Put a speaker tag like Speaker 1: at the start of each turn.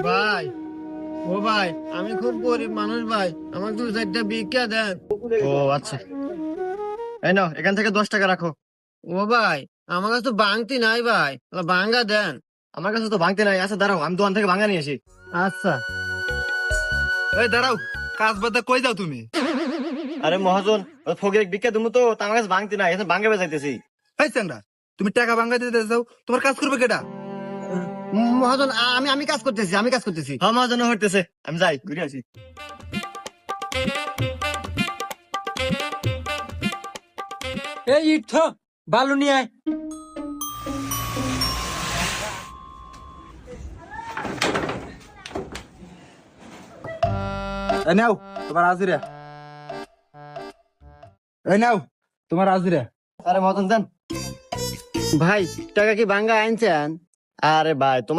Speaker 1: ভাই, ও ভাই, আমি খুব গরিব মানুষ ভাই, আমার 2-4টা ভিক্ষা দেন।
Speaker 2: ও আচ্ছা, এই নাও এখান থেকে 10 টাকা রাখো।
Speaker 1: ও ভাই, আমার কাছে তো বাংতি নাই ভাই, বাঙ্গা দেন।
Speaker 2: আমার কাছে তো ভাঙতে নাই। আচ্ছা দাঁড়াও, আমি দোকান থেকে ভাঙা নিয়ে আসি।
Speaker 1: আচ্ছা।
Speaker 3: এই দাঁড়াও, কাজ বাদে কই যাও তুমি?
Speaker 2: আরে মহাজন, ওই ফকির ভিক্ষা তুমি তো তা আমার কাছে ভাঙতে নাই, এখন ভাঙে বেজাইতেছি।
Speaker 3: এই চ্যাংড়া, তুমি টাকা ভাঙাই দিতে যাও, তোমার কাজ করবে কেডা?
Speaker 1: মহাজন, আমি কাজ করতেছি, আমি কাজ করতেছি।
Speaker 2: হ্যাঁ মহাজন হইতেছে, আমি যাই ঘুরে আসি।
Speaker 4: এই ইট বালু নিয়ে আয়।
Speaker 3: এই নাও তোমার হাজিরা। এই নাও তোমার হাজিরা।
Speaker 2: আরে মহাজন দেন।
Speaker 1: ভাই, টাকা কি বাঙ্গা আনছেন?
Speaker 2: আরে ভাই তোমার